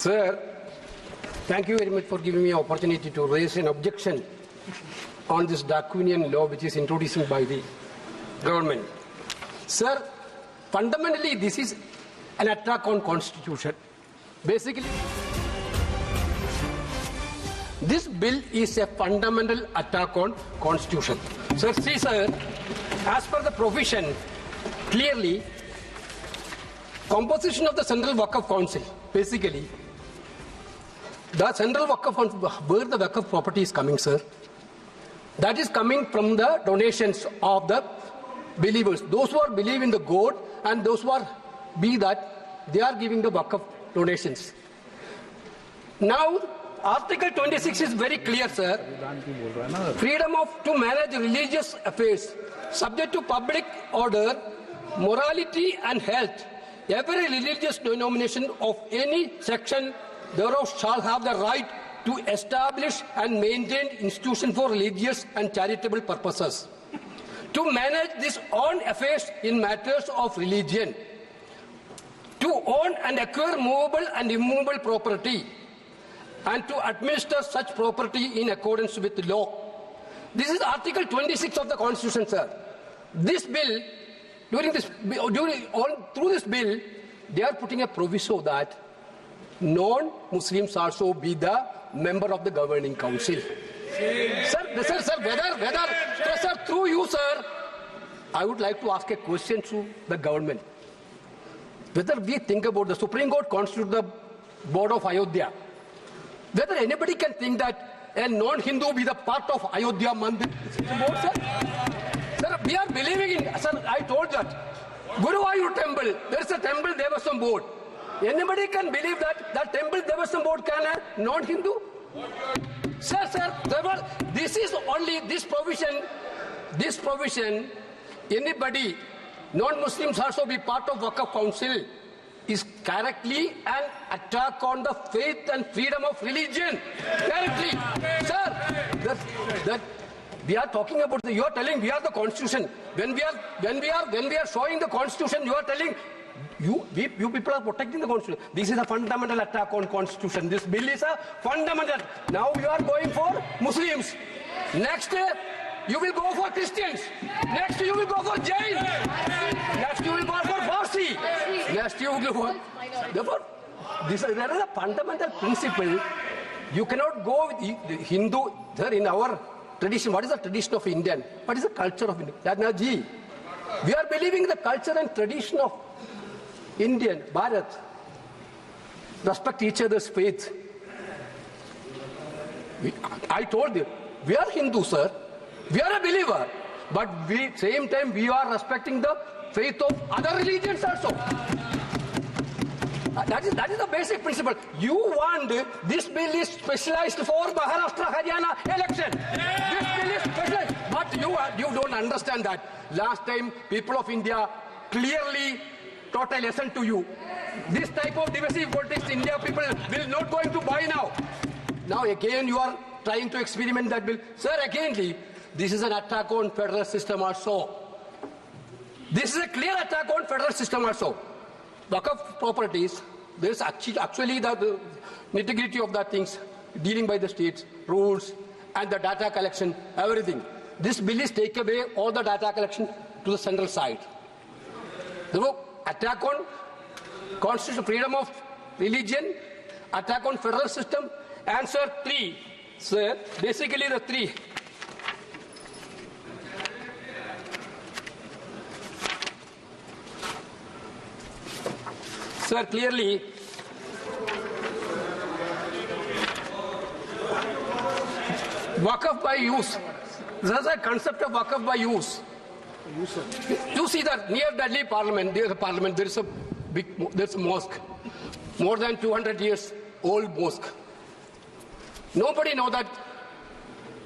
Sir, thank you very much for giving me an opportunity to raise an objection on this draconian law which is introduced by the government. Sir, fundamentally this is an attack on constitution. Basically, this bill is a fundamental attack on constitution. Sir, see sir, as per the provision, clearly, composition of the Central Waqf Council, basically, the Central Waqf Council, where the Waqf property is coming, sir, that is coming from the donations of the believers. Those who are believe in the God and those who are be that, they are giving the Waqf donations. Now, Article 26 is very clear, sir. Freedom to manage religious affairs, subject to public order, morality and health. Every religious denomination of any section thereof shall have the right to establish and maintain institutions for religious and charitable purposes, to manage these own affairs in matters of religion, to own and acquire movable and immovable property, and to administer such property in accordance with the law. This is Article 26 of the Constitution, sir. This bill, through this bill, they are putting a proviso that non-Muslims also be the member of the governing council. Sir, through you, sir, I would like to ask a question to the government. Whether we think about the Supreme Court constitute the board of Ayodhya, whether anybody can think that a non-Hindu be the part of Ayodhya Mandir board, sir? Sir, we are believing in, sir, I told that. Guruvayur temple, there is a temple, there was some board. Anybody can believe that that temple, there was some board can a non-Hindu? Sir, this is only this provision, anybody, non-Muslims also be part of Waqf Council, is correctly an attack on the faith and freedom of religion. Correctly. Sir, that we are talking about, you are telling we are the constitution. When we are showing the constitution, you are telling you people are protecting the constitution. This is a fundamental attack on constitution. This bill is a fundamental. Now you are going for Muslims. Next you will go for Christians. Next you will go for Jain. Next you will go for Parsi. Next you will go for. Therefore, there is a fundamental principle. You cannot go with the Hindu. Sir, in our tradition, what is the tradition of Indian? What is the culture of India? Yadnaji, we are believing the culture and tradition of Indian, Bharat. Respect each other's faith. I told you, we are Hindu, sir. We are a believer. But same time, we are respecting the faith of other religions also. That is the basic principle. You want this bill is specialized for Maharashtra, Haryana election. This bill is specialized. But you don't understand that. Last time, people of India clearly taught a lesson to you. This type of divisive politics, India people will not going to buy now. Now again, you are trying to experiment that bill. Sir, again, this is an attack on federal system also. This is a clear attack on federal system also. Waqf properties, there is actually the nitty-gritty of the things dealing by the states, rules, and the data collection, everything. This bill is take away all the data collection to the central side. Therefore, attack on constitutional freedom of religion, attack on federal system. Answer 3, sir. Basically the 3. Sir, clearly, Waqf by use. There is a concept of Waqf by use. You see that near Delhi Parliament, there is a mosque, more than 200 years old mosque. Nobody knows that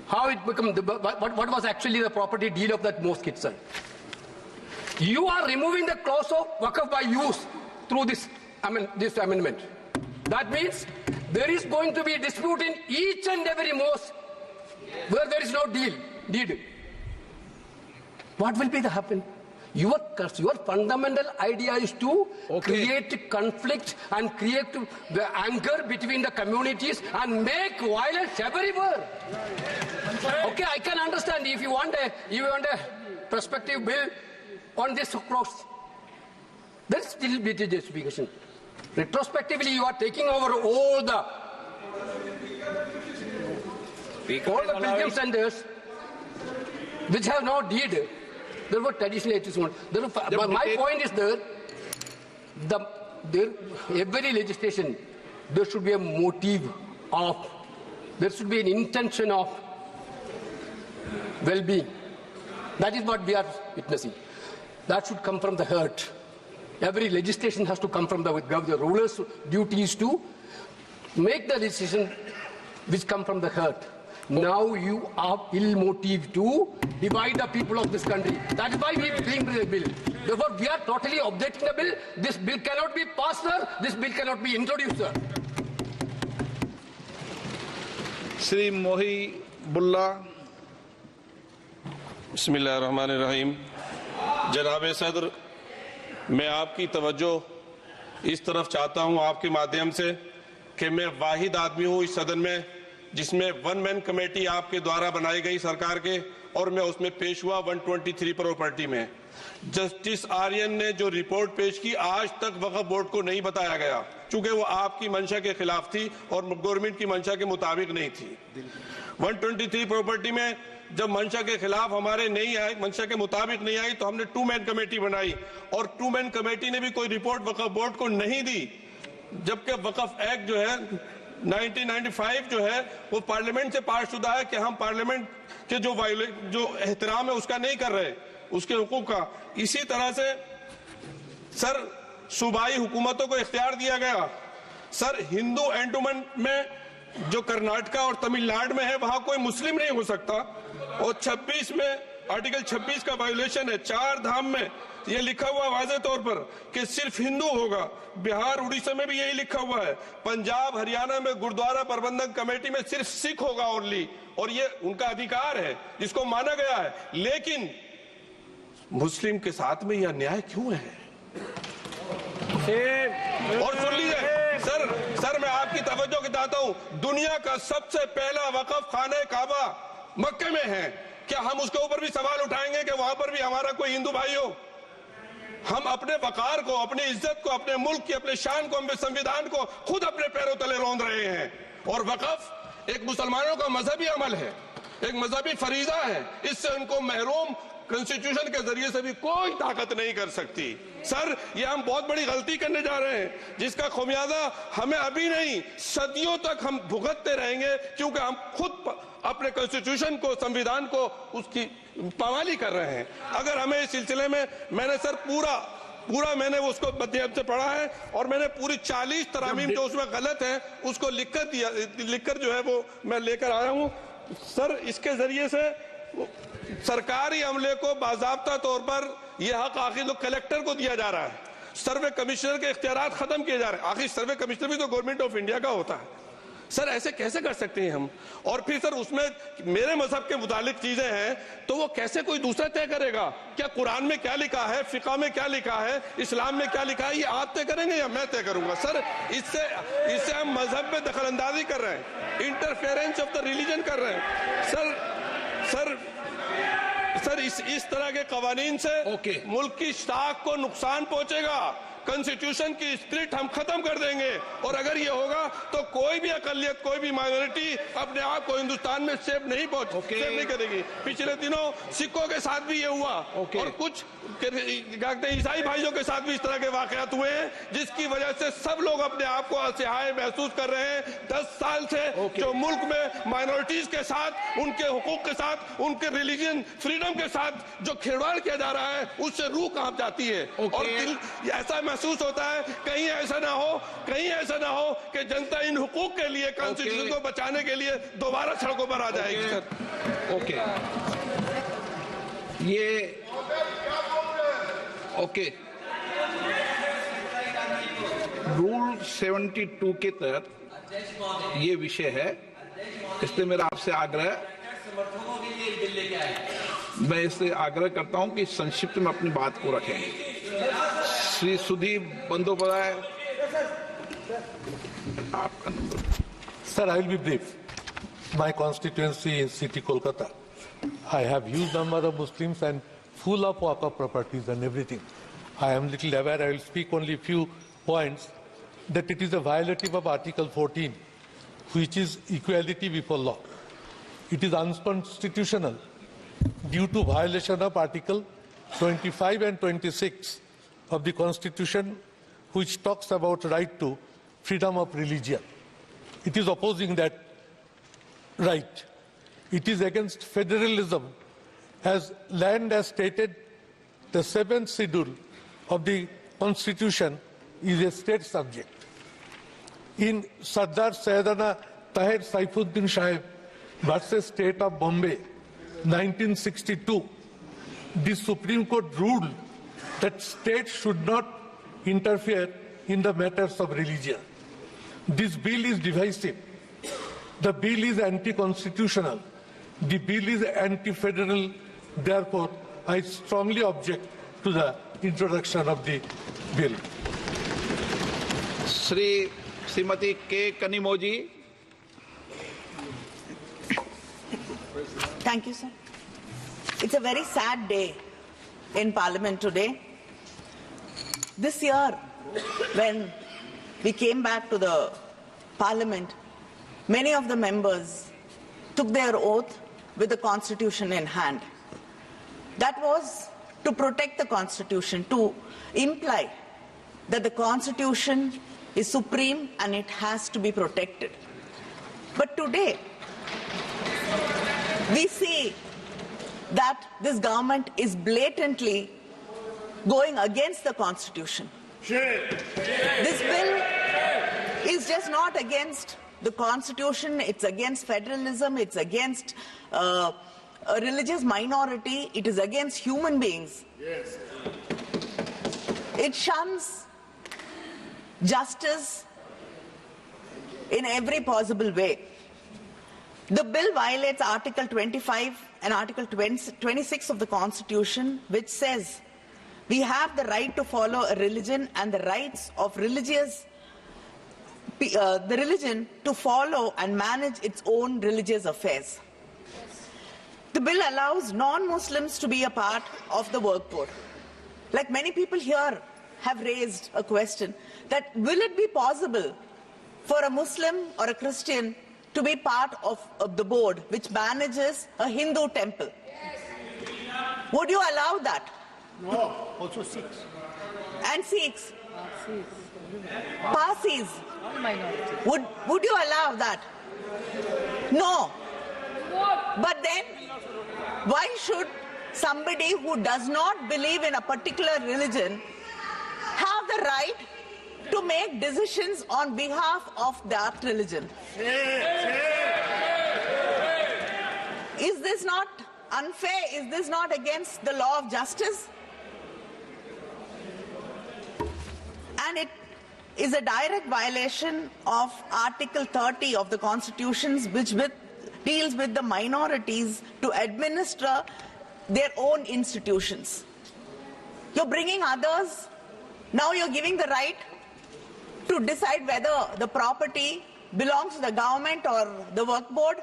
how it became, what was actually the property deal of that mosque itself. You are removing the clause of Waqf by use through this amendment. That means there is going to be a dispute in each and every mosque where there is no deed. What will be the happen? Your fundamental idea is to create conflict and create the anger between the communities and make violence everywhere. Okay, I can understand if you want a prospective bill on this clause. There is still be justification. Retrospectively, you are taking over all the pilgrim centers which have no deed. There were traditional HSOs. But my point is every legislation, there should be a motive of, there should be an intention of well-being. That is what we are witnessing. That should come from the heart. Every legislation has to come from the ruler's duties to make the decision which come from the heart. Now you are ill-motive to divide the people of this country. That is why we bring the bill. Therefore, we are totally objecting the bill. This bill cannot be passed, sir. This bill cannot be introduced, sir. Shri Mohi Bulla. बिस्मिल्लाहिर्रहमानिर्रहीम। जनाब सदर, मैं आपकी तवज्जो इस तरफ चाहता हूं आपके माध्यम से कि मैं वाहिद आदमी हूं इस सदन में जिसमें वन मैन कमेटी आपके द्वारा बनाई गई सरकार के, और मैं उसमें पेश हुआ 123 प्रॉपर्टी में। जस्टिस आर्यन ने जो रिपोर्ट पेश की, आज तक वक्फ बोर्ड को नहीं बताया गया, चूंकि वो आपकी मंशा के खिलाफ थी और गवर्नमेंट की मंशा के मुताबिक नहीं थी। 123 प्रॉपर्टी में जब मंशा के खिलाफ हमारे नहीं आई, मंशा के मुताबिक नहीं आई, तो हमने 2 मैन कमेटी बनाई, और 2 मैन कमेटी ने भी कोई रिपोर्ट वक्फ बोर्ड को नहीं दी, जबकि वक्फ एक्ट जो है 1995 जो है वो पार्लियामेंट से पास शुदा है कि हम पार्लियामेंट के जो एहतराम है उसका नहीं कर रहे, उसके हुकूक का। इसी तरह से सर सूबाई हुकूमतों को इख्तियार दिया गया। सर हिंदू एंडोमेंट में जो कर्नाटका और तमिलनाडु में है वहां कोई मुस्लिम नहीं हो सकता, और 26 में आर्टिकल 26 का वायोलेशन है। 4 धाम में ये लिखा हुआ वाज़े तौर पर कि सिर्फ हिंदू होगा। बिहार उड़ीसा में भी यही लिखा हुआ है। पंजाब हरियाणा में गुरुद्वारा प्रबंधक कमेटी में सिर्फ सिख होगा ओनली, और ये उनका अधिकार है जिसको माना गया है। लेकिन मुस्लिम के साथ में यह अन्याय क्यों है? और सुन लीजिए सर मैं आपकी तवज्जो के चाहता हूं, दुनिया का सबसे पहला वक्फ खाने काबा मक्के में है। क्या हम उसके ऊपर भी सवाल उठाएंगे कि वहां पर भी हमारा कोई हिंदू भाई हो? हम अपने वकार को, अपनी इज्जत को, अपने मुल्क की, अपने शान को, अपने संविधान को खुद अपने पैरों तले रौंद रहे हैं। और वक्फ एक मुसलमानों का मजहबी अमल है, एक मजहबी फरीजा है। इससे उनको महरूम कॉन्स्टिट्यूशन के जरिए से भी कोई ताकत नहीं कर सकती। सर ये हम बहुत बड़ी गलती करने जा रहे हैं जिसका खुमियाजा हमें अभी नहीं सदियों तक हम भुगतते रहेंगे, क्योंकि हम खुद अपने कॉन्स्टिट्यूशन को, संविधान को उसकी पामाली कर रहे हैं। अगर हमें इस सिलसिले में मैंने सर पूरा मैंने उसको मध्यम से पढ़ा है, और मैंने पूरी 40 तरामीम जो उसमें गलत है उसको लिखकर जो है वो मैं लेकर आया हूं। सर इसके जरिए से सरकारी अमले को बाज़ाब्ता तौर पर यह हक आखिर तो कलेक्टर को दिया जा रहा है, सर्वे कमिश्नर के इख्तियारात खत्म किए जा रहे हैं। आखिर सर्वे कमिश्नर भी तो गवर्नमेंट ऑफ इंडिया का होता है। सर ऐसे कैसे कर सकते हैं हम? और फिर सर उसमें मेरे मजहब के मुतालिक चीजें हैं तो वो कैसे कोई दूसरा तय करेगा? क्या कुरान में क्या लिखा है, फिका में क्या लिखा है, इस्लाम में क्या लिखा है, ये आप तय करेंगे या मैं तय करूंगा? सर इससे हम मजहब में दखल अंदाजी कर रहे हैं, इंटरफेरेंस ऑफ द रिलीजन कर रहे हैं। सर इस तरह के कवानीन से मुल्क की साख को नुकसान पहुंचेगा। कॉन्स्टिट्यूशन की स्पिरिट हम खत्म कर देंगे, और अगर ये होगा तो कोई भी अकलियत, कोई भी माइनॉरिटी अपने आप को हिंदुस्तान में सेफ नहीं करेगी। पिछले दिनों सिखों के साथ भी ये हुआ, और कुछ ईसाई भाइयों के साथ भी इस तरह के वाकयात हुए हैं, जिसकी वजह से सब लोग अपने आप को असहाय महसूस कर रहे हैं। 10 साल से जो मुल्क में माइनॉरिटीज के साथ, उनके हुकूक के साथ, उनके रिलीजन फ्रीडम के साथ जो खिलवाड़ किया जा रहा है, उससे रूह कांप जाती है। और ऐसा महसूस होता है कहीं ऐसा ना हो कि जनता इन हुकूक के लिए, कॉन्स्टिट्यूशन को बचाने के लिए दोबारा सड़कों पर आ जाएगी। रूल 72 के तहत ये विषय है, इसलिए मेरा आपसे आग्रह मैं इससे आग्रह करता हूं कि संक्षिप्त में अपनी बात को रखें। श्री सुधीर बंदोपाध्याय, आपका number. Sir, I will be brief. My constituency is City Kolkata. I have huge number of Muslims and full of Waqf properties and everything. I am little aware. I will speak only few points. That it is a violative of Article 14, which is equality before law. It is unconstitutional due to violation of Article 25 and 26 of the Constitution, which talks about right to freedom of religion. It is opposing that right. It is against federalism, as land as stated, the 7th schedule of the Constitution is a state subject. In Sardar Sayyidana Tahir Saifuddin Sahib versus State of Bombay, 1962, the Supreme Court ruled that states should not interfere in the matters of religion. This bill is divisive. The bill is anti-constitutional. The bill is anti-federal. Therefore, I strongly object to the introduction of the bill. Shrimati के Kanimozhi. Thank you, sir. It's a very sad day in Parliament today. This year, when we came back to the Parliament, many of the members took their oath with the Constitution in hand. That was to protect the Constitution, to imply that the Constitution is supreme and it has to be protected. But today, we see that this government is blatantly going against the Constitution. This bill is just not against the Constitution, it's against federalism, it's against a religious minority, it is against human beings. Yes. It shuns justice in every possible way. The bill violates Article 25 and Article 26 of the Constitution, which says we have the right to follow a religion and the rights of the religion to follow and manage its own religious affairs. The bill allows non-Muslims to be a part of the work board. Like many people here have raised a question that will it be possible for a Muslim or a Christian to be part of the board which manages a Hindu temple? Yes. Would you allow that? No, also Sikhs. And Sikhs? Parsis? Would you allow that? No. But then, why should somebody who does not believe in a particular religion have the right to make decisions on behalf of that religion? Is this not unfair? Is this not against the law of justice? And it is a direct violation of Article 30 of the Constitution, which deals with the minorities to administer their own institutions. You're bringing others, now you're giving the right to decide whether the property belongs to the government or the work board,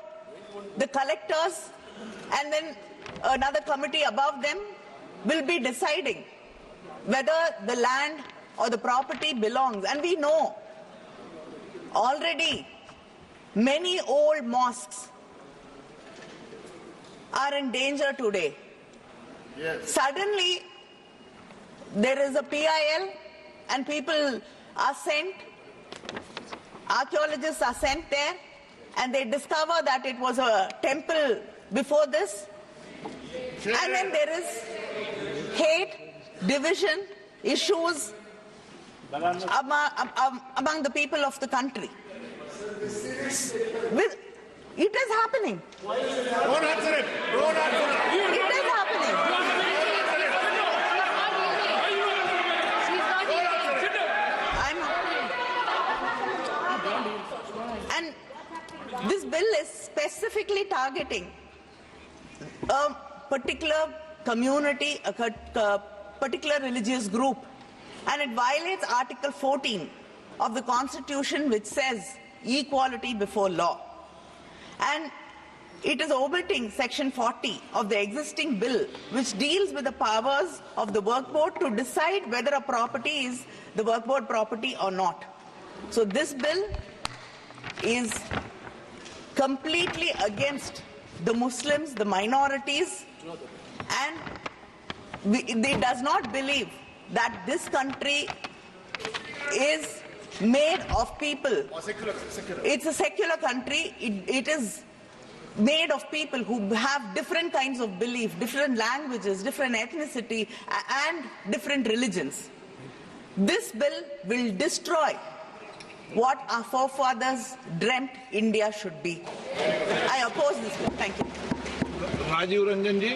the collectors, and then another committee above them will be deciding whether the land or the property belongs. And we know already many old mosques are in danger today. Yes. Suddenly there is a PIL and people are sent, archaeologists are sent there, and they discover that it was a temple before this. And then there is hate, division, issues among the people of the country. It is happening. Don't answer it. Don't answer it. It is happening. And this bill is specifically targeting particular community, a particular religious group. And it violates Article 14 of the Constitution, which says equality before law. And it is omitting Section 40 of the existing bill, which deals with the powers of the work board to decide whether a property is the work board property or not. So this bill is completely against the Muslims, the minorities, and it does not believe that this country is made of people. It's a secular country. It is made of people who have different kinds of belief, different languages, different ethnicity, and different religions. This bill will destroy what our forefathers dreamt India should be. I oppose this bill. Thank you. Rajiv Ranjan ji